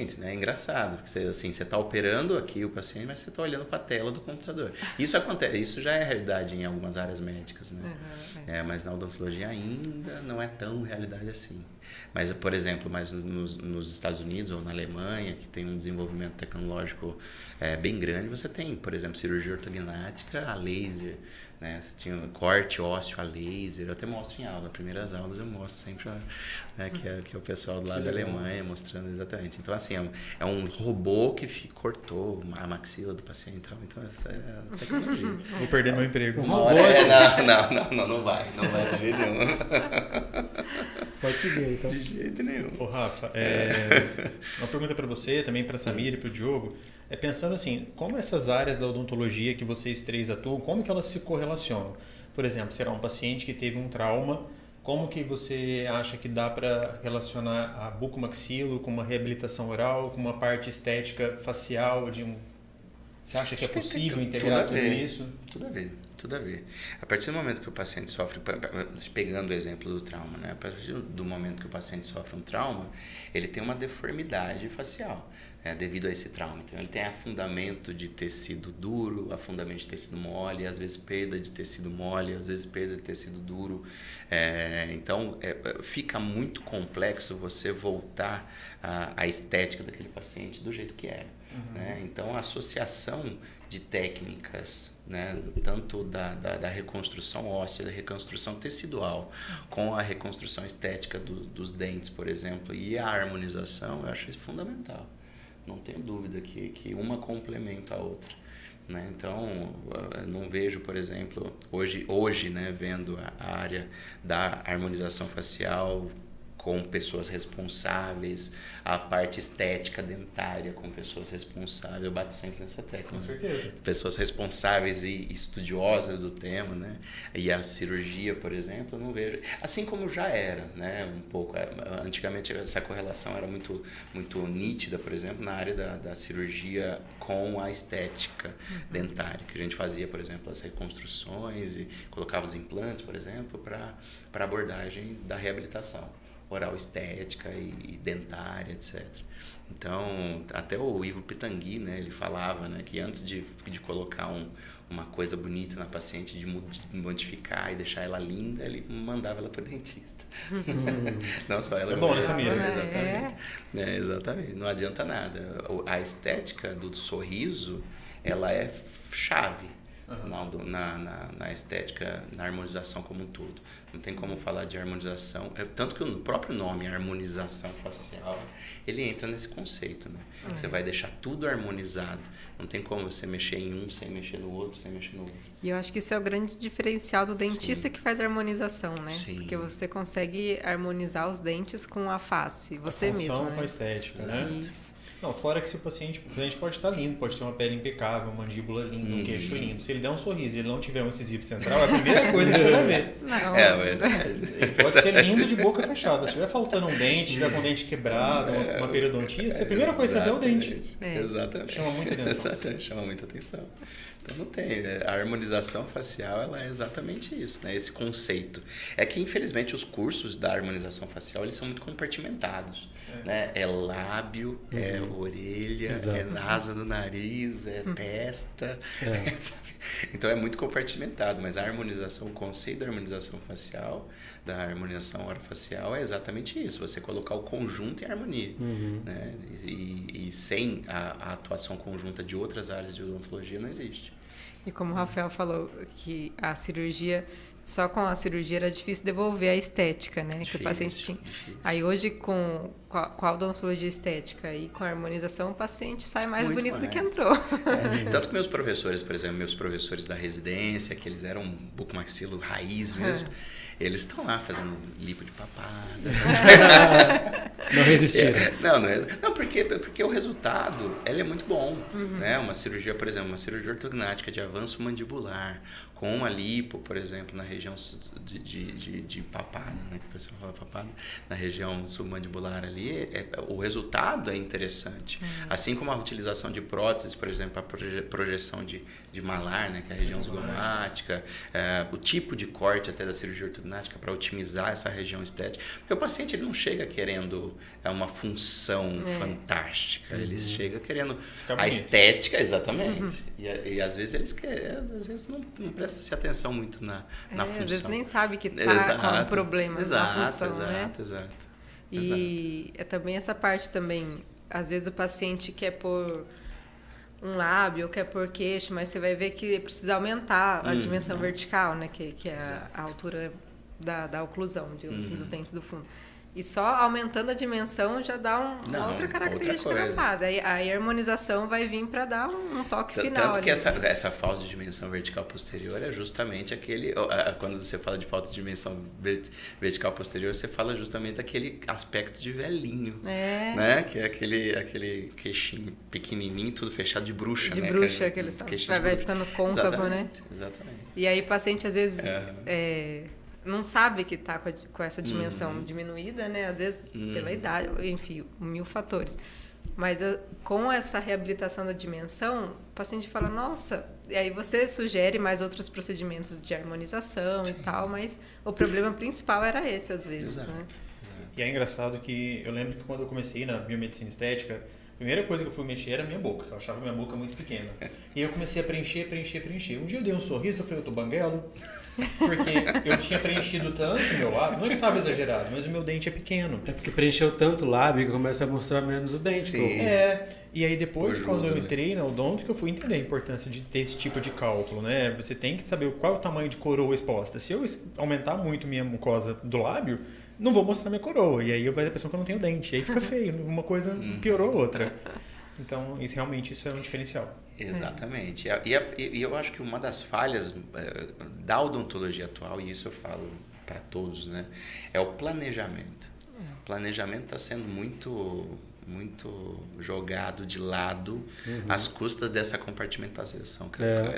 paciente, né? É engraçado, porque você está operando aqui o paciente, mas você está olhando para a tela do computador. Isso acontece, isso já é realidade em algumas áreas médicas, né? Mas na odontologia ainda não é tão realidade assim. Mas, por exemplo, nos Estados Unidos ou na Alemanha, que tem um desenvolvimento tecnológico bem grande, você tem, por exemplo, cirurgia ortognática a laser, né? Você tinha corte ósseo a laser. Eu até mostro em aula, primeiras aulas eu mostro sempre, né, que é o pessoal do lado da Alemanha mostrando exatamente. Então, assim, é um robô que cortou a maxila do paciente. Então, essa é a tecnologia. Vou perder meu emprego. Não vai de jeito nenhum. Pode seguir, então. De jeito nenhum. Ô, Rafa, uma pergunta para você, também para a Samira e para o Diogo. Pensando assim, como essas áreas da odontologia que vocês três atuam, como que elas se correlacionam? Por exemplo, será um paciente que teve um trauma, como que você acha que dá para relacionar a bucomaxilo com uma reabilitação oral, com uma parte estética facial Você acha que é possível integrar tudo isso? Tudo a ver. A partir do momento que o paciente sofre, pegando o exemplo do trauma, né? A partir do momento que o paciente sofre um trauma, ele tem uma deformidade facial, devido a esse trauma. Então, ele tem afundamento de tecido duro, afundamento de tecido mole, às vezes perda de tecido mole, às vezes perda de tecido duro. Então, fica muito complexo você voltar à estética daquele paciente do jeito que era. Né? Então, a associação de técnicas, né, tanto da reconstrução óssea, da reconstrução tecidual, com a reconstrução estética dos dentes, por exemplo, e a harmonização, eu acho isso fundamental. Não tenho dúvida que uma complementa a outra. Né? Então, eu não vejo, por exemplo, hoje, né, vendo a área da harmonização facial com pessoas responsáveis, a parte estética dentária com pessoas responsáveis. Eu bato sempre nessa tecla. Com certeza. Né? Pessoas responsáveis e estudiosas do tema, né? E a cirurgia, por exemplo, eu não vejo. Assim como já era, né? Um pouco. Antigamente essa correlação era muito, muito nítida, por exemplo, na área da cirurgia com a estética dentária, que a gente fazia, por exemplo, as reconstruções e colocava os implantes, por exemplo, para abordagem da reabilitação oral estética e dentária, etc. Então, até o Ivo Pitangui, né, ele falava, né, que antes de colocar uma coisa bonita na paciente, de modificar e deixar ela linda, ele mandava ela para o dentista. Não só ela. Isso é bom, né, Samira? Exatamente. Exatamente. Não adianta nada. A estética do sorriso, ela é chave. Na estética, na harmonização como um todo. Não tem como falar de harmonização, tanto que o próprio nome, harmonização facial, ele entra nesse conceito, né? Você vai deixar tudo harmonizado. Não tem como você mexer em um sem mexer no outro, sem mexer no outro. E eu acho que isso é o grande diferencial do dentista que faz a harmonização, né? Sim. Porque você consegue harmonizar os dentes com a face, você mesmo, né? Com a estética, né? Isso. Não, fora que se o paciente pode estar lindo, pode ter uma pele impecável, uma mandíbula linda, um queixo lindo. Se ele der um sorriso e ele não tiver um incisivo central, é a primeira coisa que você vai ver. Não. Verdade. Ele pode ser lindo de boca fechada. Se estiver faltando um dente, se tiver com o dente quebrado, uma periodontia, a primeira coisa que você vê é o dente. Exatamente. Chama muita atenção. Exatamente, chama muita atenção. Então não tem. A harmonização facial, ela é exatamente isso, né? Esse conceito. É que, infelizmente, os cursos da harmonização facial, eles são muito compartimentados. Né? É lábio, é orelha, é asa do nariz, é testa. Então é muito compartimentado, mas a harmonização, o conceito da harmonização facial, da harmonização orofacial é exatamente isso, você colocar o conjunto em harmonia. Né? E sem a atuação conjunta de outras áreas de odontologia não existe. E como o Rafael falou, que a cirurgia, só com a cirurgia era difícil devolver a estética, né? Difícil, que o paciente tinha. Difícil. Aí hoje, com a odontologia estética e com a harmonização, o paciente sai mais Muito bonito mais. do que entrou. Tanto que meus professores, por exemplo, meus professores da residência, que eles eram bucomaxilo raiz mesmo, eles estão lá fazendo lipo de papada. Não resistiram. Não, porque o resultado ele é muito bom. Né? Uma cirurgia, por exemplo, uma cirurgia ortognática de avanço mandibular, com uma lipo, por exemplo, na região de papada, né? Que o pessoal fala papada, na região submandibular ali, o resultado é interessante. Assim como a utilização de próteses, por exemplo, para projeção de malar, né? Que é a região zigomática, o tipo de corte até da cirurgia ortognática endocrinognática para otimizar essa região estética. Porque o paciente ele não chega querendo uma função fantástica, ele chega querendo a estética, exatamente. E às vezes eles querem, às vezes não presta-se atenção muito na função. Às vezes nem sabe que está com um problema na função, né? Exato. E é também essa parte também, às vezes o paciente quer pôr um lábio, quer pôr queixo, mas você vai ver que precisa aumentar a dimensão vertical, né? Que é a altura da oclusão, digamos assim, dos dentes do fundo. E só aumentando a dimensão já dá uma outra característica na fase. Aí a harmonização vai vir para dar um toque final. Tanto que essa falta de dimensão vertical posterior é justamente aquele... Quando você fala de falta de dimensão vertical posterior, você fala justamente daquele aspecto de velhinho. Né? Que é aquele queixinho pequenininho, tudo fechado de bruxa. De né? bruxa, aquele vai ficando côncavo, né? Exatamente. E aí o paciente, às vezes... não sabe que está com essa dimensão diminuída, né? Às vezes pela idade, enfim, 1000 fatores. Mas com essa reabilitação da dimensão, o paciente fala, nossa... E aí você sugere mais outros procedimentos de harmonização e tal, mas o problema principal era esse, às vezes, né? E é engraçado que eu lembro que quando eu comecei na biomedicina estética, a primeira coisa que eu fui mexer era a minha boca, que eu achava minha boca muito pequena. E aí eu comecei a preencher. Um dia eu dei um sorriso, eu falei, eu tô banguelo. Porque eu tinha preenchido tanto o meu lábio, não é que estava exagerado, mas o meu dente é pequeno. É porque preencheu tanto o lábio que começa a mostrar menos o dente. Sim. E aí depois, quando eu entrei na odonto, que eu fui entender a importância de ter esse tipo de cálculo, né? Você tem que saber qual é o tamanho de coroa exposta. Se eu aumentar muito minha mucosa do lábio, não vou mostrar minha coroa. E aí vai dar a impressão que eu não tenho dente. E aí fica feio, uma coisa piorou a outra. Então, realmente, isso é um diferencial. Exatamente. E eu acho que uma das falhas da odontologia atual, e isso eu falo para todos, né, é o planejamento. O planejamento está sendo muito jogado de lado às custas dessa compartimentação,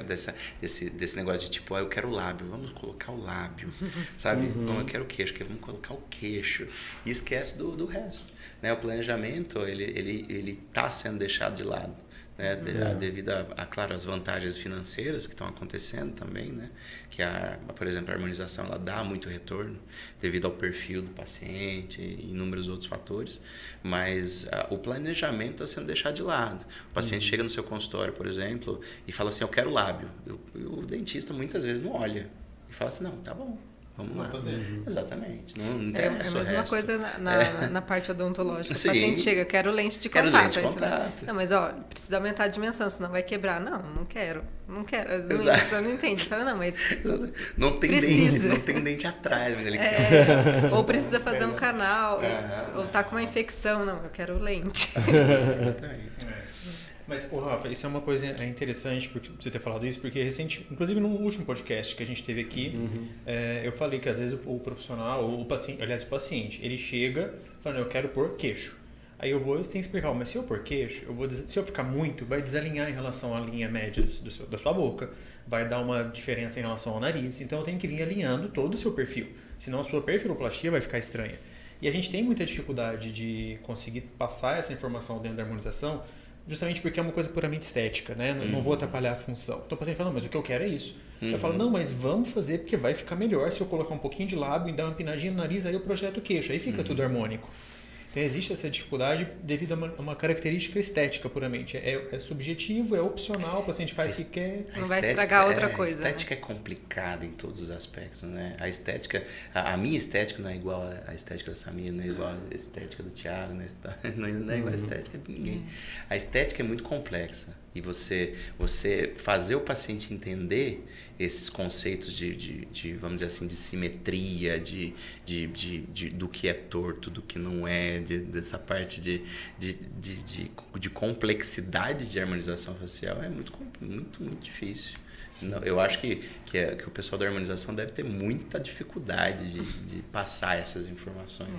desse negócio de tipo, eu quero o lábio, vamos colocar o lábio, sabe? Não, eu quero o queixo, vamos colocar o queixo, e esquece do resto, né? O planejamento, ele está sendo deixado de lado, né? Devido claro, às vantagens financeiras que estão acontecendo também, né? Que por exemplo, a harmonização ela dá muito retorno devido ao perfil do paciente e inúmeros outros fatores, mas o planejamento está sendo deixado de lado. O paciente chega no seu consultório, por exemplo, e fala assim, eu quero lábio. E o dentista muitas vezes não olha e fala assim, não, tá bom. Vamos lá. Exatamente. Não é a mesma coisa na parte odontológica. O paciente chega, eu quero lente de contato. Não, mas precisa aumentar a dimensão, senão vai quebrar. Não quero. A pessoa não entende. Fala, não, mas não tem dente, não tem dente atrás, mas ele quer. Ou precisa fazer um canal, ou tá com uma infecção. Não, eu quero lente. Exatamente. Mas, Rafa, isso é uma coisa interessante porque você ter falado isso, porque inclusive no último podcast que a gente teve aqui, eu falei que às vezes o profissional, o paciente, ele chega falando, eu quero pôr queixo. Aí você tem que explicar, mas se eu pôr queixo, se eu ficar muito, vai desalinhar em relação à linha média da sua boca, vai dar uma diferença em relação ao nariz, então eu tenho que vir alinhando todo o seu perfil, senão a sua perfiloplastia vai ficar estranha. E a gente tem muita dificuldade de conseguir passar essa informação dentro da harmonização, justamente porque é uma coisa puramente estética, né? Não vou atrapalhar a função. Então o paciente fala, não, mas o que eu quero é isso. Eu falo, não, mas vamos fazer porque vai ficar melhor se eu colocar um pouquinho de lábio e dar uma empinadinha no nariz, aí eu projeto o queixo, aí fica tudo harmônico. Então existe essa dificuldade devido a uma característica estética puramente. É subjetivo, é opcional, o paciente faz o que quer. Não vai estragar outra coisa. A estética é complicada em todos os aspectos, né? A estética, a minha estética não é igual à estética da Samira, não é igual à estética do Thiago, não é igual à estética de ninguém. A estética é muito complexa. E você fazer o paciente entender esses conceitos de vamos dizer assim, de simetria, do que é torto, do que não é, dessa parte de complexidade de harmonização facial é muito difícil. Não, eu acho que o pessoal da harmonização deve ter muita dificuldade de passar essas informações.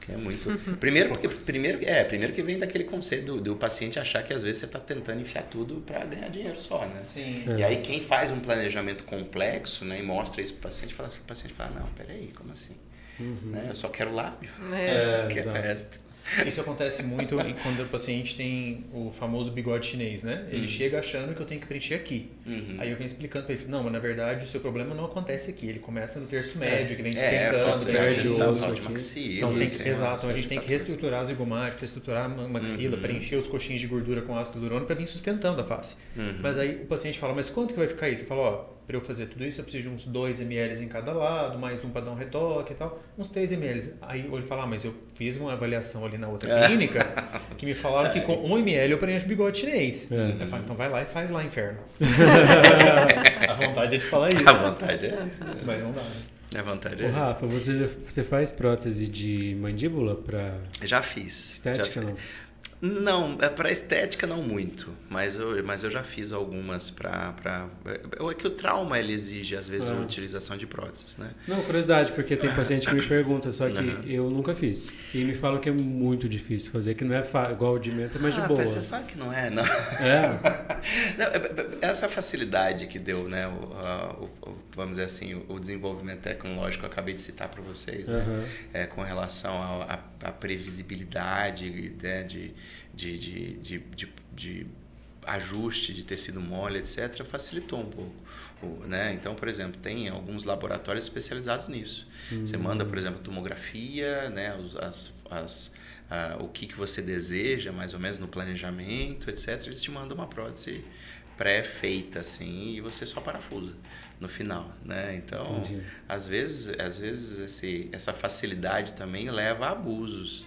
É muito. Primeiro que vem daquele conceito do paciente achar que às vezes você está tentando enfiar tudo para ganhar dinheiro só, né? Sim. E aí quem faz um planejamento complexo, né, e mostra isso para o paciente fala, não, peraí, como assim? Né? Eu só quero lábio. Isso acontece muito quando o paciente tem o famoso bigode chinês, né? Ele chega achando que eu tenho que preencher aqui. Aí eu venho explicando para ele, não, mas na verdade o seu problema não acontece aqui. Ele começa no terço médio, que vem despencando, perde o osso aqui. Maxila, então exato, a gente tem que reestruturar a zigomática, reestruturar a maxila, preencher os coxins de gordura com ácido hialurônico para vir sustentando a face. Mas aí o paciente fala, mas quanto que vai ficar isso? Eu falo, ó, para eu fazer tudo isso eu preciso de uns 2 ml em cada lado, mais um para dar um retoque e tal, uns 3 ml. Aí ele fala, mas eu fiz uma avaliação ali na outra clínica que me falaram que com 1 ml eu preencho bigode chinês. Eu falo, então vai lá e faz lá, inferno. A vontade é de falar isso. A vontade é essa. Mas não dá, né? A vontade é essa. Rafa, você faz prótese de mandíbula para Já fiz. estética, não? Não, para estética não muito, mas eu já fiz algumas para... É que o trauma ele exige, às vezes, a utilização de próteses, né? Não, curiosidade, porque tem paciente que me pergunta, só que eu nunca fiz. E me falam que é muito difícil fazer, que não é igual o de menta, mas de boa. Você sabe que não é, não. Não, essa facilidade que deu, né, vamos dizer assim, o desenvolvimento tecnológico que eu acabei de citar para vocês, né, com relação à previsibilidade, né, de ajuste de tecido mole, etc., facilitou um pouco. Né? Então, por exemplo, tem alguns laboratórios especializados nisso. Você manda, por exemplo, tomografia, né, o que você deseja, mais ou menos, no planejamento, etc., eles te mandam uma prótese pré-feita, assim, e você só parafusa no final, né? Então, às vezes essa facilidade também leva a abusos.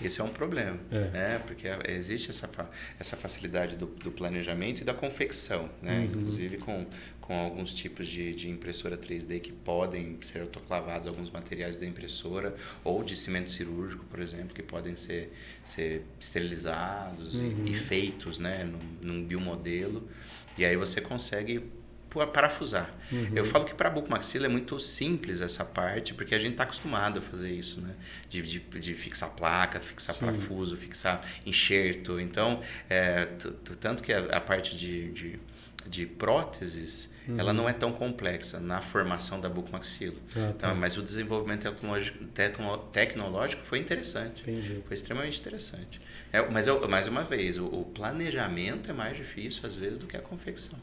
Esse é um problema, né? Porque existe essa facilidade do planejamento e da confecção, né? Inclusive com alguns tipos de impressora 3D que podem ser autoclavados, alguns materiais da impressora, ou de cimento cirúrgico, por exemplo, que podem ser esterilizados e feitos, né? num biomodelo, e aí você consegue parafusar. Eu falo que para bucomaxila é muito simples essa parte, porque a gente está acostumado a fazer isso, né? De fixar placa, fixar parafuso, fixar enxerto. Então, tanto que a parte de próteses, ela não é tão complexa na formação da bucomaxila. Então, mas o desenvolvimento tecnológico foi interessante. Foi extremamente interessante. Mas, mais uma vez, o planejamento é mais difícil, às vezes, do que a confecção.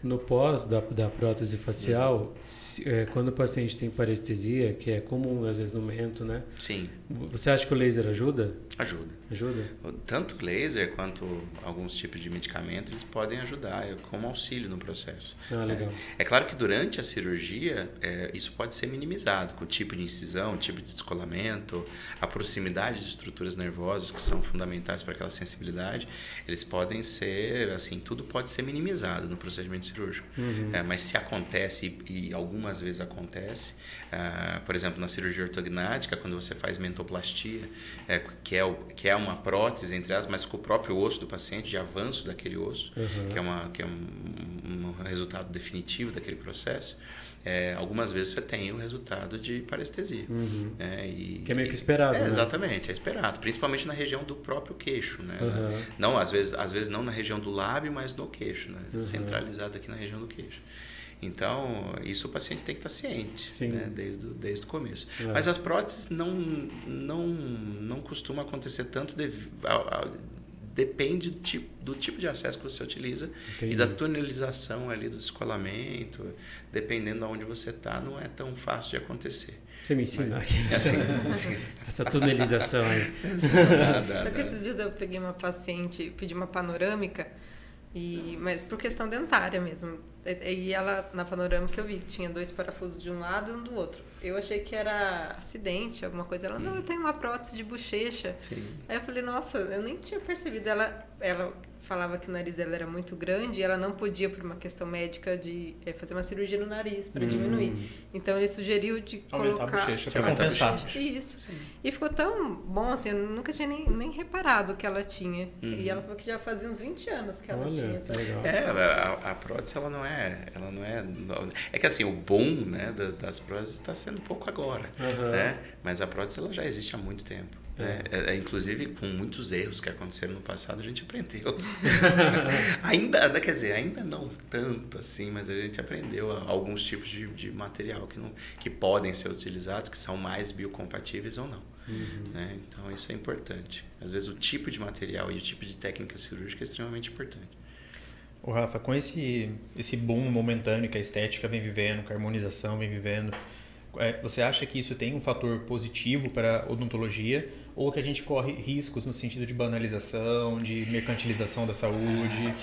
No pós da prótese facial, quando o paciente tem parestesia, que é comum às vezes no mento, né? Sim. Você acha que o laser ajuda? Ajuda. Ajuda? Tanto o laser quanto alguns tipos de medicamento, eles podem ajudar como auxílio no processo. Legal. É claro que durante a cirurgia, isso pode ser minimizado com o tipo de incisão, o tipo de descolamento, a proximidade de estruturas nervosas que são fundamentais para aquela sensibilidade. Eles podem ser, assim, tudo pode ser minimizado no procedimento cirúrgico. Mas se acontece, e algumas vezes acontece, por exemplo, na cirurgia ortognática, quando você faz mentoplastia, que é uma prótese, entre aspas, mas com o próprio osso do paciente, de avanço daquele osso, que é um resultado definitivo daquele processo, algumas vezes você tem o resultado de parestesia. Que é meio que esperado, né? Exatamente, é esperado, principalmente na região do próprio queixo, né? Não, às vezes não na região do lábio, mas no queixo, né? Centralizado aqui na região do queixo. Então, isso o paciente tem que estar ciente, né? desde o começo. Mas as próteses não costumam acontecer tanto, depende do tipo de acesso que você utiliza. E da tunelização ali do descolamento, dependendo de onde você está, não é tão fácil de acontecer. Você me ensina aqui. Essa tunelização aí. Só que esses dias eu peguei uma paciente, pedi uma panorâmica, mas por questão dentária mesmo. E ela, na panorâmica, eu vi que tinha 2 parafusos de um lado e um do outro. Eu achei que era acidente, alguma coisa. Ela, não, eu tenho uma prótese de bochecha. Aí eu falei, nossa, eu nem tinha percebido. Ela falava que o nariz dela era muito grande e ela não podia, por uma questão médica, de fazer uma cirurgia no nariz para diminuir. Então ele sugeriu de aumentar colocar... a bochecha para compensar. Isso. Sim. E ficou tão bom, assim, eu nunca tinha nem reparado que ela tinha. E ela falou que já fazia uns 20 anos que ela tinha essa a prótese, ela não é... É que assim, o bom, né, das próteses está sendo pouco agora, né? Mas a prótese ela já existe há muito tempo. Inclusive com muitos erros que aconteceram no passado, a gente aprendeu. ainda não tanto assim, mas a gente aprendeu alguns tipos de material que podem ser utilizados, que são mais biocompatíveis ou não. Né? Então, isso é importante. Às vezes, o tipo de material e o tipo de técnica cirúrgica é extremamente importante. Ô Rafa, com esse boom momentâneo que a estética vem vivendo, que a harmonização vem vivendo, você acha que isso tem um fator positivo para a odontologia ou que a gente corre riscos no sentido de banalização, de mercantilização da saúde?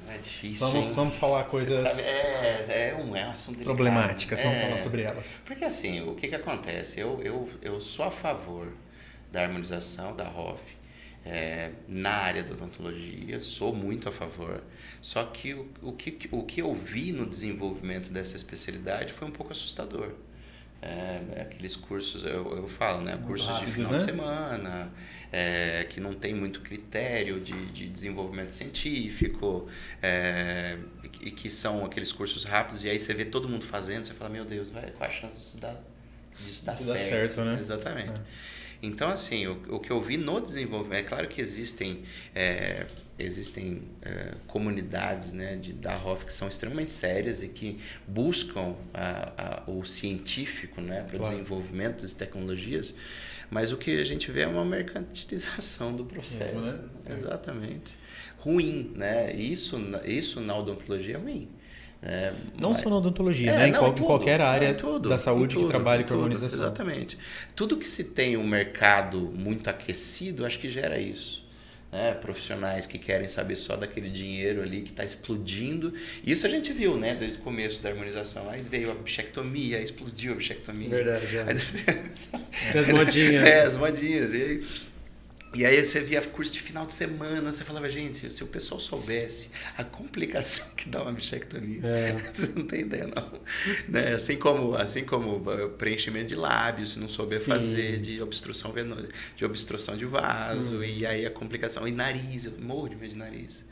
É difícil. Vamos falar coisas é um assunto delicado. Problemáticas, vamos falar sobre elas. Porque assim, o que acontece? Eu sou a favor da harmonização da ROF na área da odontologia, sou muito a favor. Só que o que eu vi no desenvolvimento dessa especialidade foi um pouco assustador. Aqueles cursos, eu falo, né? Cursos rápidos, de final de semana, que não tem muito critério de desenvolvimento científico, e que são aqueles cursos rápidos, e aí você vê todo mundo fazendo, você fala, meu Deus, qual a chance disso dar certo? Né? Exatamente. Então, assim, o que eu vi no desenvolvimento, é claro que existem comunidades, né, da ROF que são extremamente sérias e que buscam o científico, né, para o desenvolvimento das tecnologias, mas o que a gente vê é uma mercantilização do processo. Mesmo, né? Exatamente. Ruim, né? Isso na odontologia é ruim. Não só na odontologia, né? Em qualquer área da saúde que trabalhe com harmonização. Exatamente. Tudo que se tem um mercado muito aquecido, acho que gera isso. Né? Profissionais que querem saber só daquele dinheiro ali que está explodindo. Isso a gente viu, né? Desde o começo da harmonização. Aí veio a bichectomia, explodiu a bichectomia. Verdade. As modinhas. As modinhas. E aí você via curso de final de semana, você falava, gente, se o pessoal soubesse a complicação que dá uma bichectomia, você não tem ideia, não. Né? Assim como preenchimento de lábios, se não souber fazer, de obstrução venosa, de obstrução de vaso, e aí a complicação. E nariz, eu morro de medo de nariz.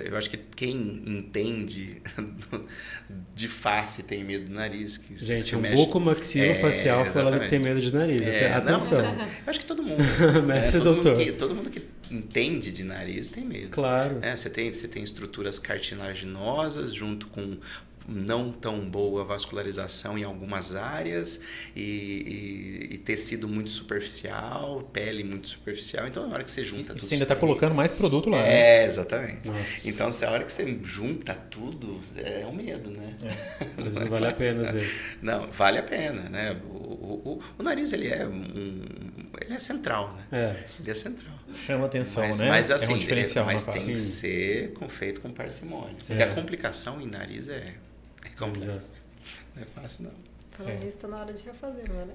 Eu acho que quem entende de face tem medo do nariz. Que gente, bucomaxilofacial falando que tem medo de nariz. Atenção. Não, eu acho que todo mundo. Todo mundo que entende de nariz tem medo. Claro. Você tem estruturas cartilaginosas junto com não tão boa vascularização em algumas áreas e tecido muito superficial, pele muito superficial. Então, na hora que você junta tudo... Você ainda está colocando mais produto lá, né? Exatamente. Nossa. Então, a hora que você junta tudo, é um medo, né? Mas não vale a pena, às vezes. Não, vale a pena, né? O nariz, ele é central, né? Ele é central. Chama atenção, né? Mas assim, é um diferencial, mas tem que ser feito com parcimônia. Porque a complicação em nariz é complexa. Não é fácil, não. Falando nisso, tá na hora de refazer, não é?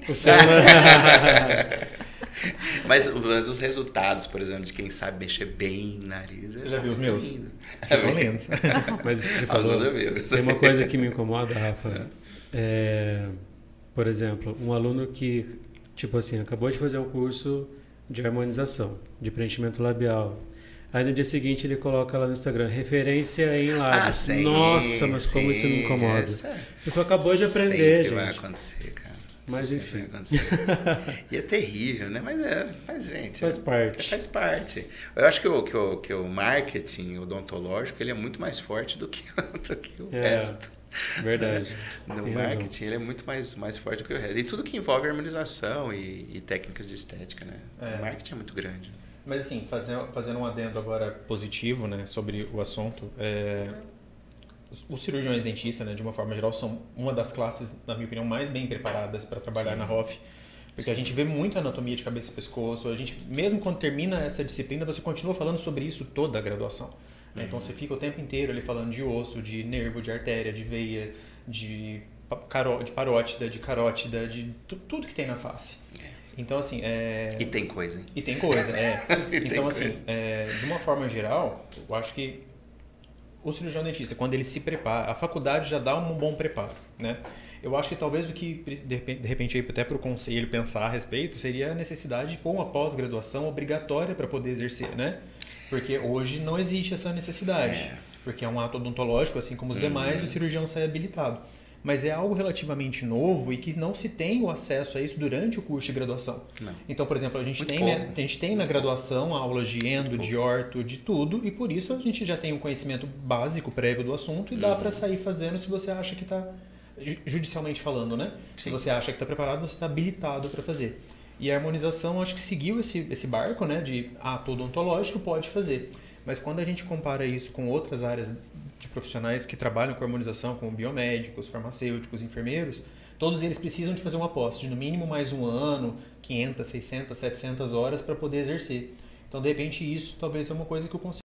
Mas os resultados, por exemplo, de quem sabe mexer bem em nariz... Você já viu os meus? Ficam lindos. Mas você falou, tem uma coisa que me incomoda, Rafa. Por exemplo, um aluno que, tipo assim, acabou de fazer um curso de harmonização, de preenchimento labial. Aí no dia seguinte ele coloca lá no Instagram, referência em lábios. Sim, nossa, mas como isso me incomoda. A pessoa acabou de aprender, gente. Vai acontecer, cara. Mas enfim. E é terrível, né? Mas gente... Faz parte. Faz parte. Eu acho que o marketing odontológico ele é muito mais forte do que o resto. Verdade. O marketing ele é muito mais forte do que o resto. E tudo que envolve harmonização e técnicas de estética, né? O marketing é muito grande. Mas assim, fazendo um adendo agora positivo, né, sobre o assunto, os cirurgiões dentistas, né, de uma forma geral, são uma das classes, na minha opinião, mais bem preparadas para trabalhar na ROF, porque a gente vê muito anatomia de cabeça e pescoço, mesmo quando termina essa disciplina, você continua falando sobre isso toda a graduação. Né? Então você fica o tempo inteiro ali falando de osso, de nervo, de artéria, de veia, de parótida, de carótida, de tudo que tem na face. Então, assim... E tem coisa, hein? E tem coisa, Então, assim, de uma forma geral, eu acho que o cirurgião dentista, quando ele se prepara, a faculdade já dá um bom preparo, né? Eu acho que talvez o que, de repente, até para o conselho pensar a respeito, seria a necessidade de pôr uma pós-graduação obrigatória para poder exercer, né? Porque hoje não existe essa necessidade. Porque é um ato odontológico, assim como os demais, o cirurgião sai habilitado. Mas é algo relativamente novo e que não se tem o acesso a isso durante o curso de graduação. Não. Então, por exemplo, a gente tem na graduação aulas de endo, de orto, de tudo, e por isso a gente já tem um conhecimento básico prévio do assunto e dá para sair fazendo se você acha que está, judicialmente falando, né? Sim. Se você acha que está preparado, você está habilitado para fazer. E a harmonização, acho que seguiu esse barco, né, de ato odontológico pode fazer. Mas quando a gente compara isso com outras áreas de profissionais que trabalham com harmonização, como biomédicos, farmacêuticos, enfermeiros, todos eles precisam de fazer uma pós, de no mínimo mais um ano, 500, 600, 700 horas para poder exercer. Então, de repente, isso talvez é uma coisa que eu consiga